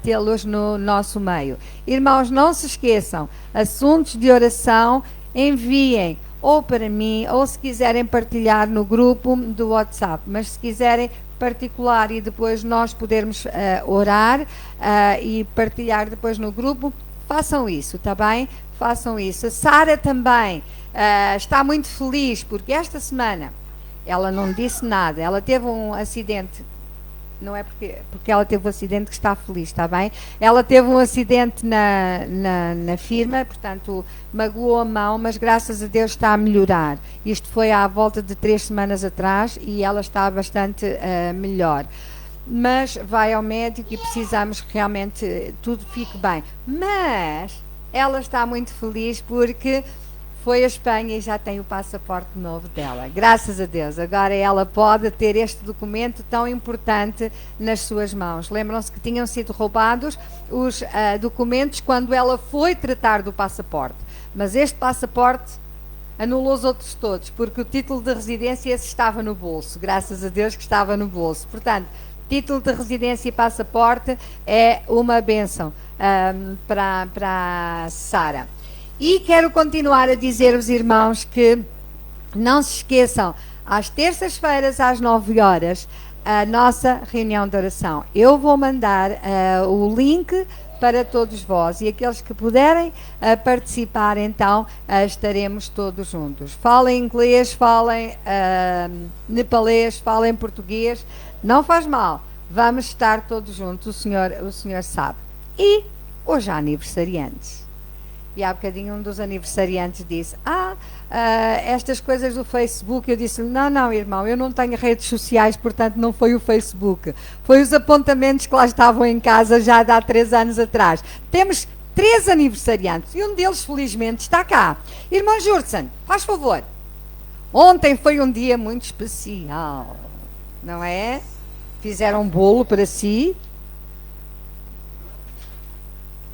tê-los no nosso meio. Irmãos, não se esqueçam, assuntos de oração, enviem ou para mim, ou se quiserem partilhar no grupo do WhatsApp, mas se quiserem particular e depois nós podermos orar e partilhar depois no grupo, façam isso, está bem? Façam isso. A Sara também está muito feliz porque esta semana ela não disse nada. Ela teve um acidente, não é porque ela teve um acidente que está feliz, está bem? Ela teve um acidente na firma, portanto magoou a mão, mas graças a Deus está a melhorar. Isto foi à volta de 3 semanas atrás e ela está bastante melhor. Mas vai ao médico e precisamos que realmente tudo fique bem. Mas ela está muito feliz porque foi à Espanha e já tem o passaporte novo dela. Graças a Deus. Agora ela pode ter este documento tão importante nas suas mãos. Lembram-se que tinham sido roubados os documentos quando ela foi tratar do passaporte. Mas este passaporte anulou os outros todos, porque o título de residência estava no bolso. Graças a Deus que estava no bolso. Portanto, título de residência e passaporte é uma bênção para Sara. E quero continuar a dizer aos irmãos que não se esqueçam, às terças-feiras, às 9 horas, a nossa reunião de oração. Eu vou mandar o link para todos vós e aqueles que puderem participar, então, estaremos todos juntos. Falem inglês, falem nepalês, falem português, não faz mal, vamos estar todos juntos, o senhor sabe. E hoje há aniversariantes. E há bocadinho um dos aniversariantes disse, estas coisas do Facebook. Eu disse-lhe, não, irmão, eu não tenho redes sociais, portanto não foi o Facebook. Foi os apontamentos que lá estavam em casa já há 3 anos atrás. Temos 3 aniversariantes e um deles, felizmente, está cá. Irmão Jurson, faz favor. Ontem foi um dia muito especial, não é? Fizeram um bolo para si.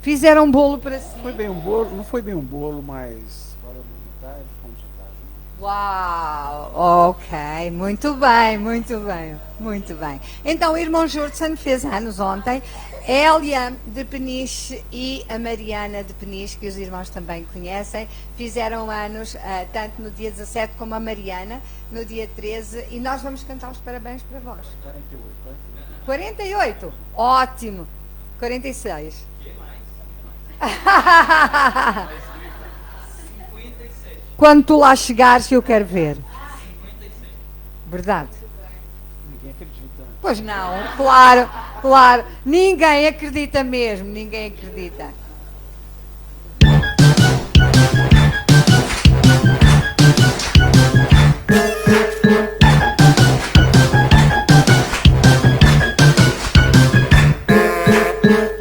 Fizeram um bolo para si. Foi bem um bolo, não foi bem um bolo, mas valeu muito tarde, fomos jantar juntos. Uau, ok, muito bem, muito bem, muito bem. Então o irmão Jurson fez anos ontem, Hélia de Peniche e a Mariana de Peniche, que os irmãos também conhecem, fizeram anos tanto no dia 17 como a Mariana, no dia 13, e nós vamos cantar os parabéns para vós. 48? Ótimo. 46. Quando tu lá chegares, eu quero ver. Verdade? Ninguém acredita. Pois não, claro. Ninguém acredita mesmo, ninguém acredita.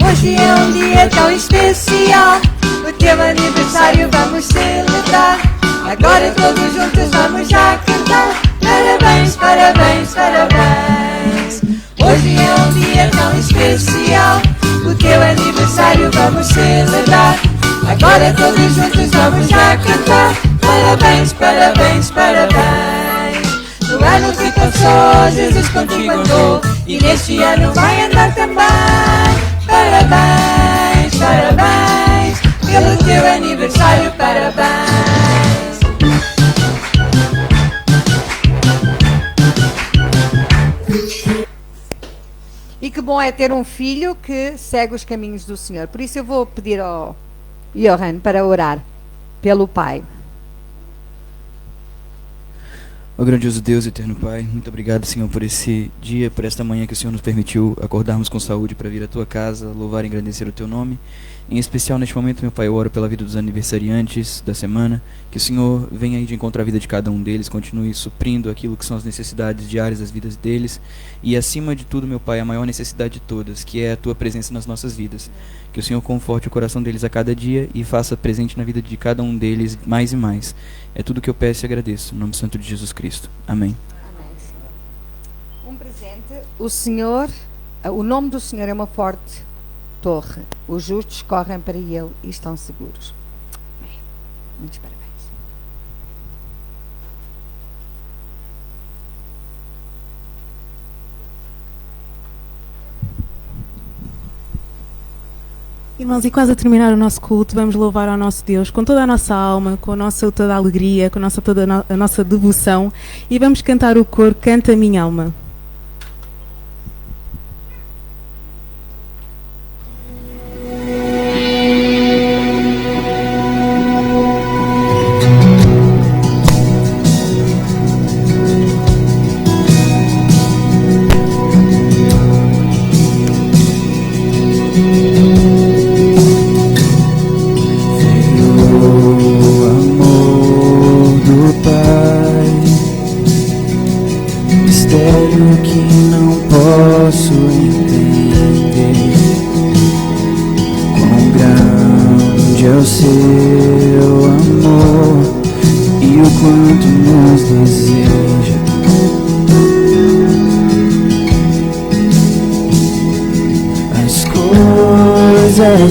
Hoje é um dia tão especial, o teu aniversário vamos celebrar. Agora todos juntos vamos já cantar. Parabéns, parabéns, parabéns. Hoje é um dia tão especial, o teu aniversário vamos celebrar. Agora todos juntos vamos já cantar. Parabéns, parabéns, parabéns. No ano que passou, Jesus contigo andou, e neste ano vai andar também. Parabéns, parabéns, pelo teu aniversário, parabéns. E que bom é ter um filho que segue os caminhos do Senhor. Por isso eu vou pedir ao Johan para orar pelo pai. Ó grandioso Deus, eterno Pai, muito obrigado, Senhor, por esse dia, por esta manhã que o Senhor nos permitiu acordarmos com saúde para vir à Tua casa, louvar e engrandecer o Teu nome. Em especial, neste momento, meu Pai, eu oro pela vida dos aniversariantes da semana, que o Senhor venha aí de encontro à vida de cada um deles, continue suprindo aquilo que são as necessidades diárias das vidas deles, e acima de tudo, meu Pai, a maior necessidade de todas, que é a Tua presença nas nossas vidas. Que o Senhor conforte o coração deles a cada dia e faça presente na vida de cada um deles mais e mais. É tudo que eu peço e agradeço, no nome santo de Jesus Cristo. Amém. Amém, Senhor. Um presente. O Senhor, o nome do Senhor é uma forte torre. Os justos correm para ele e estão seguros. Amém. Muitos parabéns. Irmãos, e quase a terminar o nosso culto, vamos louvar ao nosso Deus com toda a nossa alma, com a nossa toda a alegria, com toda a nossa devoção, e vamos cantar o coro Canta Minha Alma.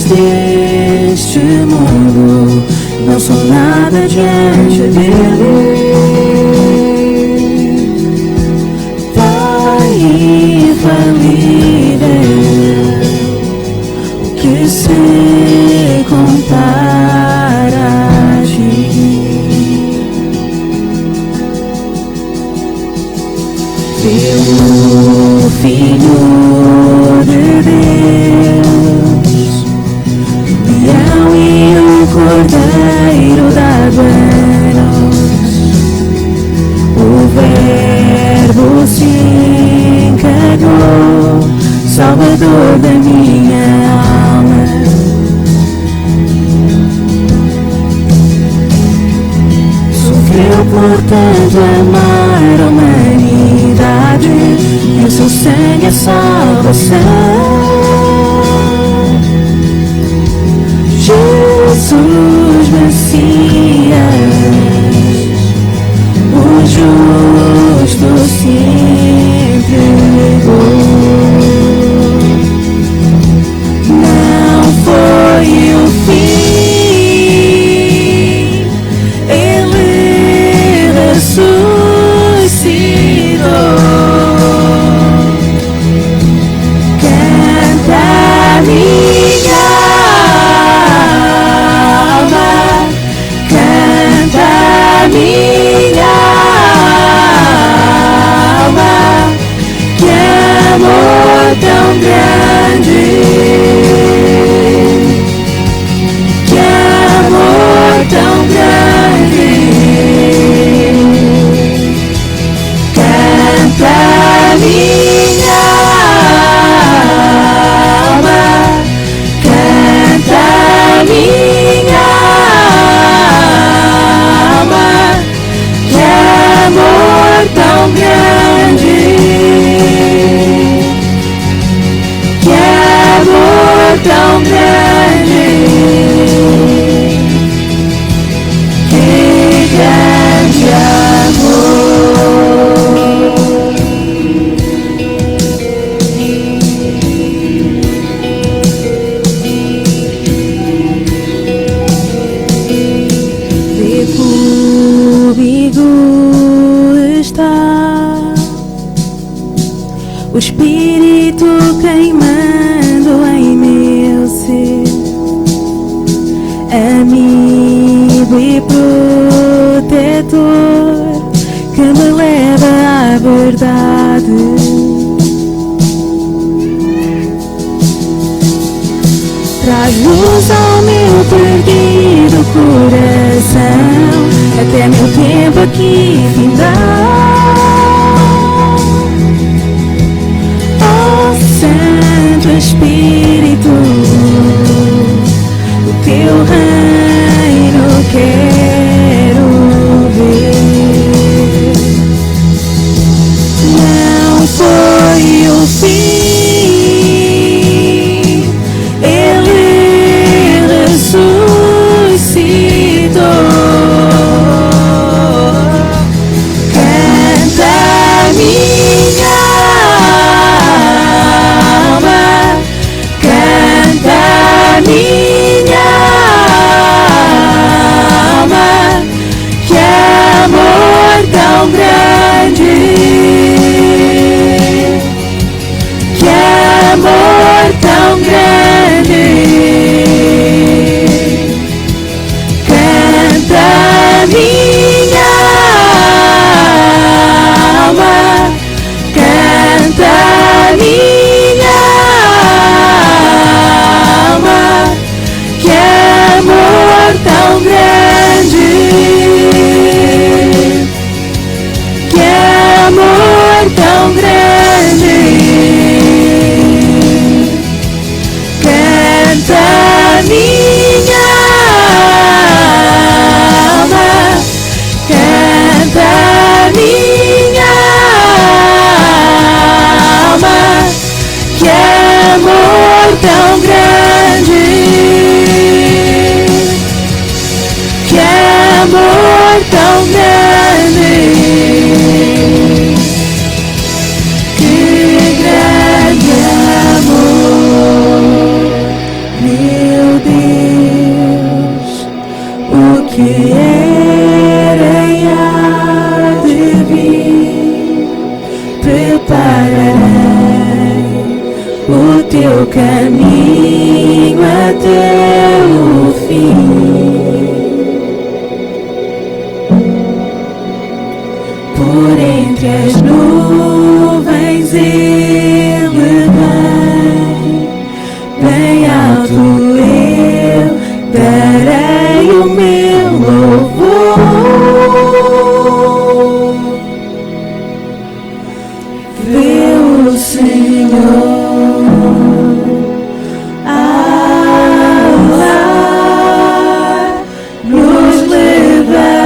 Deste mundo não são nada diante dele. Pai infalível, o que se compara a ti? Pelo Filho de Deus, e o Cordeiro da Deus, o Verbo se encarnou, Salvador da minha alma. Morreu por tanto amar a humanidade, e o seu sangue é salvação. Jesus Messias, o justo se entregou. Não foi o fim, Ele ressuscitou. Canta minha alma, canta minha alma, que amor tão grande, que amor tão grande. Canta minha alma, canta minha alma, que amor tão grande, que amor tão grande, que grande amor. De comigo está o Espírito queimando em meu ser, amigo e protetor, que me leva à verdade. Traz luz ao meu perdido coração, até meu tempo aqui findar. Oh Santo Espírito, o teu reino quero ver. Não foi o fim, Ele ressuscitou. Canta minha alma, canta minha alma, que amor tão grande, que amor tão grande. Canta minha alma, canta minha alma, que amor tão grande, que amor tão grande. Canta minha alma, canta minha alma, que amor tão grande, que amor tão grande, que grande amor. Meu Deus, o que era e há de vir, prepararei o teu caminho até o fim. Por entre as nuvens Ele vem, bem alto eu darei o meu louvor. Vê o Senhor nos levará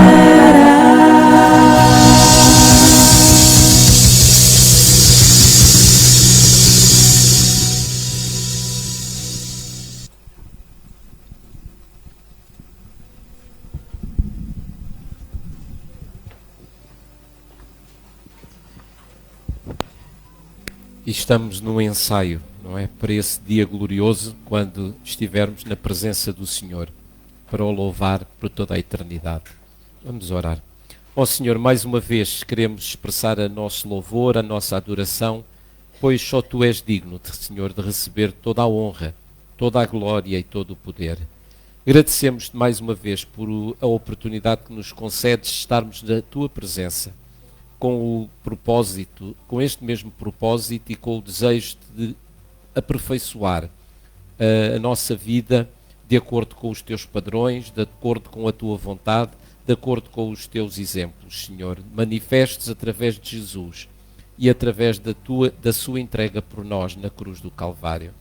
E estamos num ensaio, não é? Para esse dia glorioso, quando estivermos na presença do Senhor, para o louvar por toda a eternidade. Vamos orar. Ó Senhor, mais uma vez queremos expressar a nosso louvor, a nossa adoração, pois só Tu és digno, Senhor, de receber toda a honra, toda a glória e todo o poder. Agradecemos-te mais uma vez por a oportunidade que nos concedes estarmos na Tua presença, com o propósito, com este mesmo propósito e com o desejo de aperfeiçoar a nossa vida de acordo com os Teus padrões, de acordo com a Tua vontade, de acordo com os Teus exemplos, Senhor. Manifestes através de Jesus e através da Sua entrega por nós na cruz do Calvário.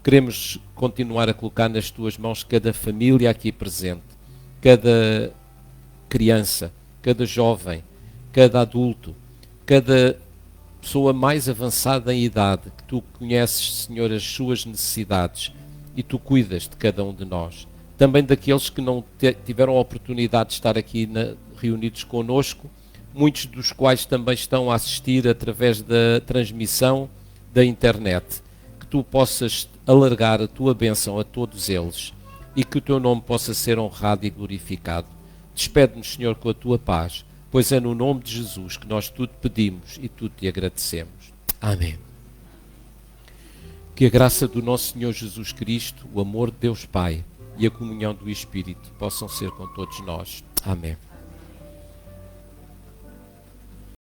Queremos continuar a colocar nas Tuas mãos cada família aqui presente, cada criança, cada jovem, cada adulto, cada pessoa mais avançada em idade, que Tu conheces, Senhor, as suas necessidades e Tu cuidas de cada um de nós. Também daqueles que não tiveram a oportunidade de estar aqui reunidos conosco, muitos dos quais também estão a assistir através da transmissão da internet. Que Tu possas alargar a Tua bênção a todos eles e que o Teu nome possa ser honrado e glorificado. Despede-nos, Senhor, com a Tua paz, pois é no nome de Jesus que nós tudo pedimos e tudo Te agradecemos. Amém. Que a graça do nosso Senhor Jesus Cristo, o amor de Deus Pai e a comunhão do Espírito possam ser com todos nós. Amém.